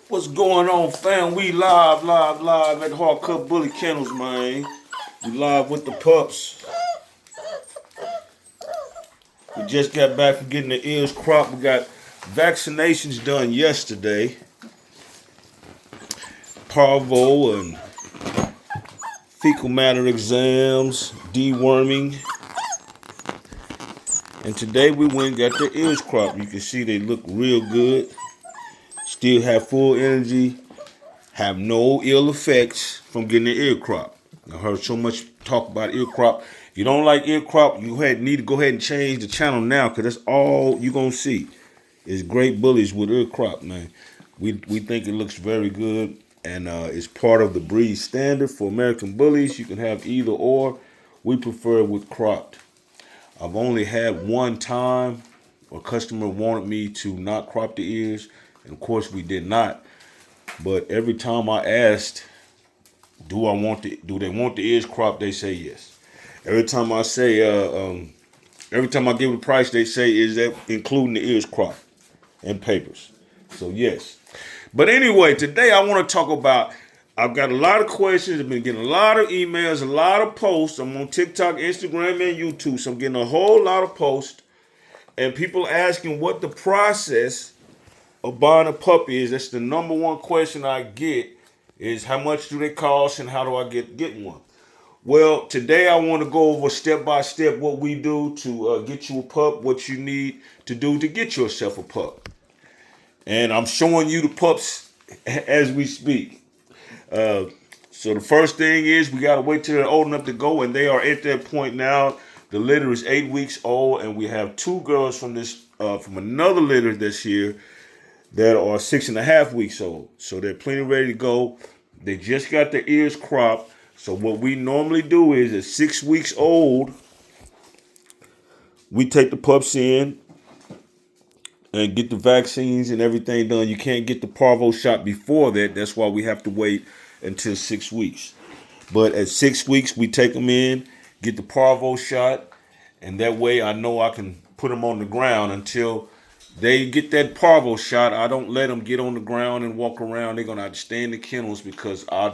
What's going on, fam? We live at Hard Cut Bully Kennels, man. We live with the pups. We just got back from getting the ears cropped. We got vaccinations done yesterday. Parvo and fecal matter exams, deworming. And today we went and got the ears cropped. You can see they look real good. Still have full energy. Have no ill effects from getting the ear crop. I heard so much talk about ear crop. If you don't like ear crop, you need to go ahead and change the channel now, because that's all you're going to see is great bullies with ear crop, man. We think it looks very good, and it's part of the breed standard for American bullies. You can have either or. We prefer it with cropped. I've only had one time a customer wanted me to not crop the ears, and of course we did not. But every time I asked, do they want the ears cropped, they say yes. Every time I say, every time I give the price, they say, is that including the ears cropped and papers? So yes. But anyway, today I want to talk about, I've got a lot of questions. I've been getting a lot of emails, a lot of posts. I'm on TikTok, Instagram, and YouTube. So I'm getting a whole lot of posts. And people asking what the process of buying a puppy is. That's the number one question I get, is how much do they cost and how do I get one? Well, today I want to go over step by step what we do to get you a pup, what you need to do to get yourself a pup. And I'm showing you the pups as we speak. So the first thing is we got to wait till they're old enough to go, and they are at that point now. The litter is 8 weeks old, and we have two girls from another litter this year that are 6.5 weeks old. So they're plenty ready to go. They just got their ears cropped. So what we normally do is at 6 weeks old, we take the pups in and get the vaccines and everything done. You can't get the parvo shot before that. That's why we have to wait until 6 weeks. But at 6 weeks, we take them in, get the parvo shot, and that way I know I can put them on the ground until they get that parvo shot. I don't let them get on the ground and walk around. They're going to have to stay in the kennels because our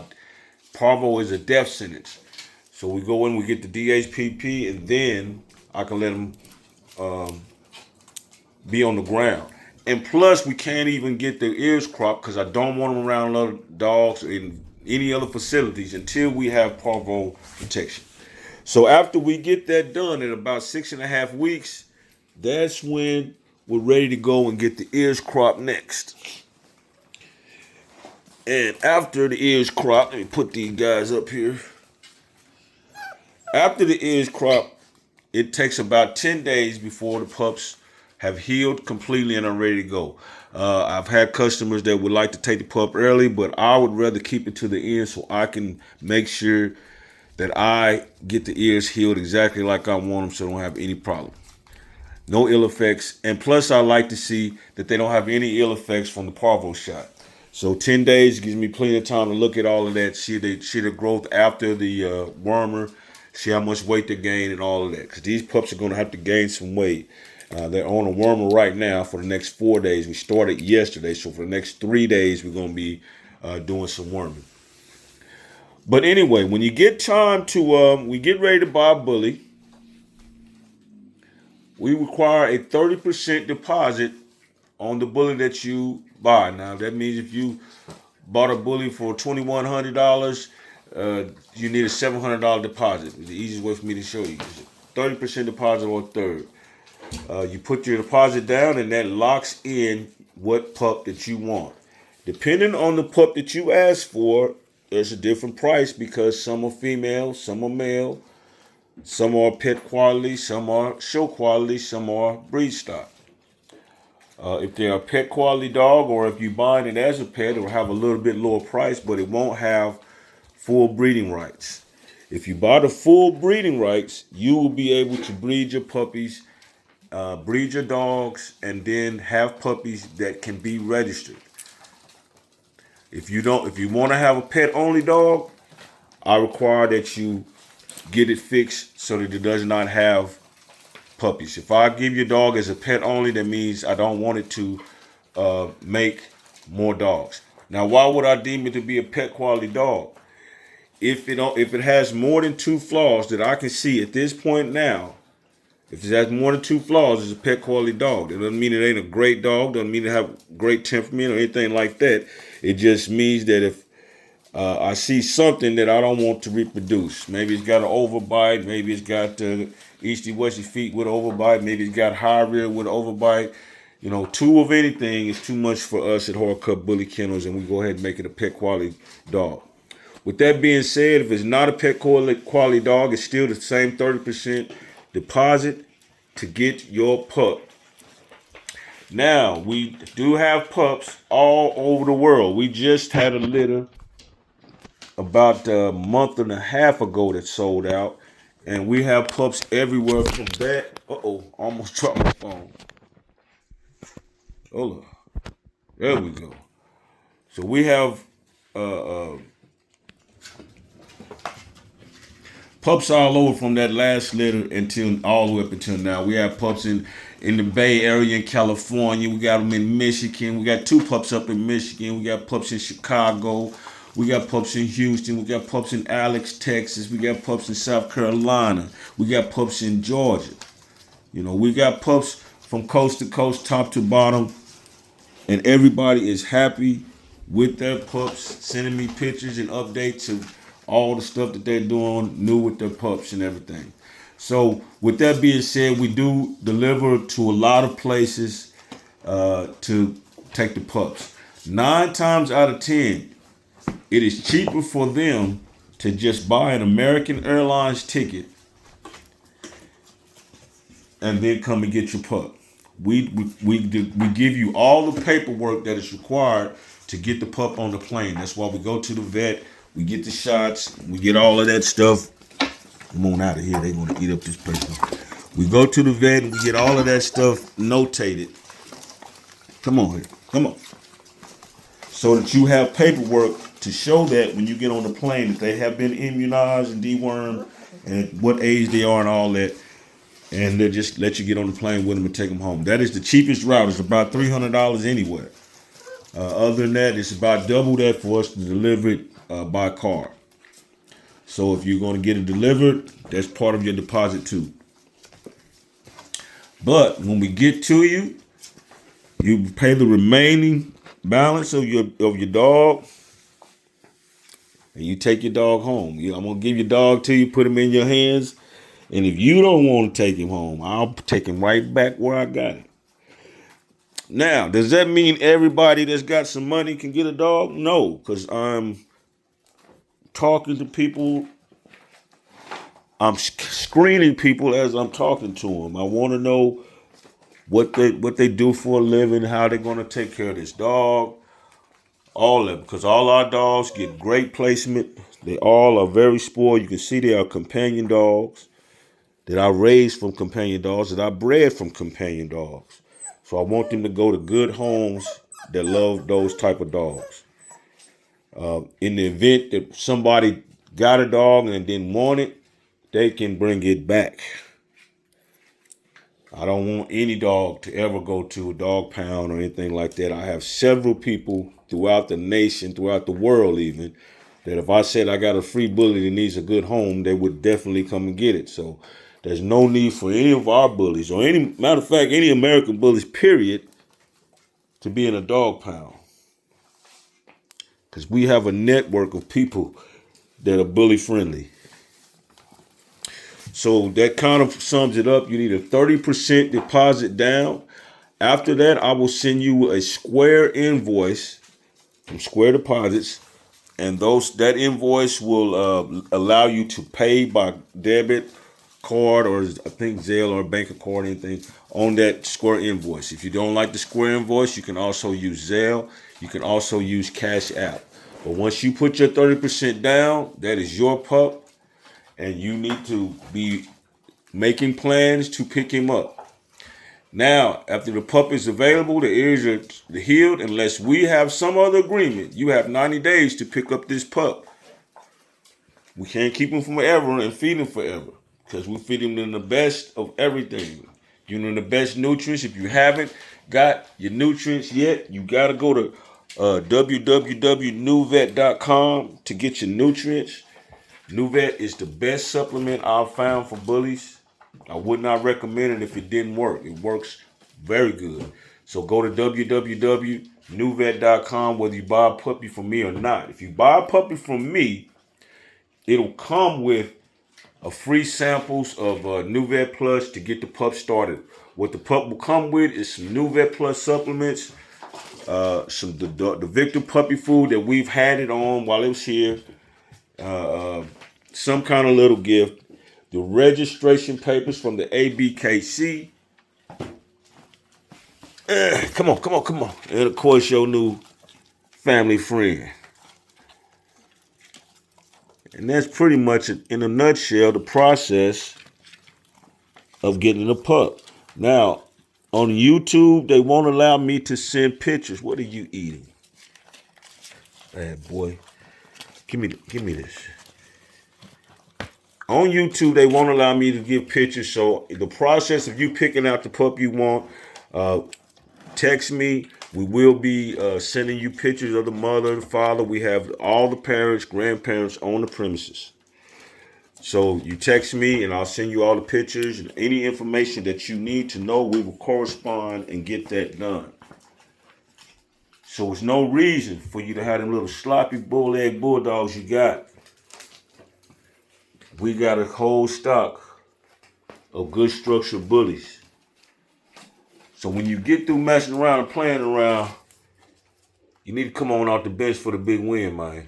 parvo is a death sentence. So we go in, we get the DHPP, and then I can let them be on the ground. And plus, we can't even get their ears cropped because I don't want them around other dogs in any other facilities until we have parvo protection. So after we get that done at about 6.5 weeks, that's when we're ready to go and get the ears cropped next. And after the ears cropped, let me put these guys up here. After the ears cropped, it takes about 10 days before the pups have healed completely and are ready to go. I've had customers that would like to take the pup early, but I would rather keep it to the end so I can make sure that I get the ears healed exactly like I want them so they don't have any problem. No ill effects. And plus, I like to see that they don't have any ill effects from the parvo shot. So 10 days gives me plenty of time to look at all of that, see the growth after the wormer, see how much weight they gain and all of that. Because these pups are going to have to gain some weight. They're on a wormer right now for the next 4 days. We started yesterday, so for the next 3 days, we're going to be doing some worming. But anyway, when you get time to, we get ready to buy a bully, we require a 30% deposit on the bully that you buy. Now, that means if you bought a bully for $2,100, you need a $700 deposit. It's the easiest way for me to show you. 30% deposit or a third. You put your deposit down, and that locks in what pup that you want. Depending on the pup that you ask for, there's a different price because some are female, some are male, some are pet quality, some are show quality, some are breed stock. If they're a pet quality dog, or if you buy it as a pet, it'll have a little bit lower price, but it won't have full breeding rights. If you buy the full breeding rights, you will be able to breed your puppies, breed your dogs, and then have puppies that can be registered. If you want to have a pet only dog, I require that you get it fixed so that it does not have puppies. If I give your dog as a pet only, that means I don't want it to make more dogs. Now, why would I deem it to be a pet quality dog? If it has more than 2 flaws that I can see at this point now, if it has more than 2 flaws, it's a pet quality dog. That doesn't mean it ain't a great dog. Doesn't mean it have great temperament or anything like that. It just means that if I see something that I don't want to reproduce, maybe it's got an overbite, maybe it's got easty westy feet with an overbite, maybe it's got high rear with an overbite. 2 of anything is too much for us at Hard Cut Bully Kennels, and we go ahead and make it a pet quality dog. With that being said, if it's not a pet quality dog, it's still the same 30% deposit to get your pup. Now, we do have pups all over the world. We just had a litter about a month and a half ago that sold out, and we have pups everywhere from that. Almost dropped my phone. Hold on. There we go. So we have pups all over from that last litter until all the way up until now. We have pups in the Bay Area in California. We got them in Michigan. We got 2 pups up in Michigan. We got pups in Chicago. We got pups in Houston. We got pups in Alex, Texas. We got pups in South Carolina. We got pups in Georgia. We got pups from coast to coast, top to bottom. And everybody is happy with their pups, sending me pictures and updates of all the stuff that they're doing new with their pups and everything. So with that being said, we do deliver to a lot of places to take the pups. 9 times out of 10, it is cheaper for them to just buy an American Airlines ticket and then come and get your pup. We give you all the paperwork that is required to get the pup on the plane. That's why we go to the vet. We get the shots. We get all of that stuff. Come on out of here. They're going to eat up this place. We go to the vet and we get all of that stuff notated. Come on here. Come on. So that you have paperwork to show that when you get on the plane that they have been immunized and dewormed and at what age they are and all that. And they'll just let you get on the plane with them and take them home. That is the cheapest route. It's about $300 anywhere. Other than that, it's about double that for us to deliver it by car. So if you're going to get it delivered, that's part of your deposit too. But when we get to you, you pay the remaining balance of your dog, and you take your dog home. I'm going to give your dog to you, put him in your hands. And if you don't want to take him home, I'll take him right back where I got him. Now, does that mean everybody that's got some money can get a dog? No, because I'm talking to people. I'm screening people as I'm talking to them. I want to know what they do for a living, how they're going to take care of this dog, all of them. Because all our dogs get great placement. They all are very spoiled. You can see they are companion dogs that I raised from companion dogs, that I bred from companion dogs. So I want them to go to good homes that love those type of dogs. In the event that somebody got a dog and didn't want it, they can bring it back. I don't want any dog to ever go to a dog pound or anything like that. I have several people throughout the nation, throughout the world even, that if I said I got a free bully that needs a good home, they would definitely come and get it. So there's no need for any of our bullies, or any matter of fact, any American bullies, period, to be in a dog pound. Because we have a network of people that are bully friendly. So that kind of sums it up. You need a 30% deposit down. After that, I will send you a Square invoice from Square Deposits. And that invoice will allow you to pay by debit card, or I think Zelle or bank card, anything on that Square invoice. If you don't like the Square invoice, you can also use Zelle. You can also use Cash App. But once you put your 30% down, that is your pup, and you need to be making plans to pick him up. Now, after the pup is available, the ears are healed, unless we have some other agreement. You have 90 days to pick up this pup. We can't keep him forever and feed him forever, because we feed him in the best of everything. The best nutrients. If you haven't got your nutrients yet, you got to go to www.newvet.com to get your nutrients. Newvet is the best supplement I've found for bullies. I would not recommend it if it didn't work. It works very good. So go to www.newvet.com whether you buy a puppy from me or not. If you buy a puppy from me, it'll come with a free samples of Newvet Plus to get the pup started. What the pup will come with is some Newvet Plus supplements, some the Victor puppy food that we've had it on while it was here, some kind of little gift, the registration papers from the ABKC. Come on. And of course, your new family friend. And that's pretty much, in a nutshell, the process of getting a pup. Now, on YouTube, they won't allow me to send pictures. What are you eating? Bad boy. Give me this. On YouTube, they won't allow me to give pictures. So the process of you picking out the pup you want, text me. We will be sending you pictures of the mother, the father. We have all the parents, grandparents on the premises. So you text me and I'll send you all the pictures and any information that you need to know. We will correspond and get that done. So there's no reason for you to have them little sloppy bull-egg bulldogs you got. We got a whole stock of good structured bullies. So when you get through messing around and playing around, you need to come on out the bench for the big win, man.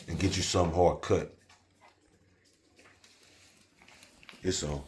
And get you something hard cut. It's on.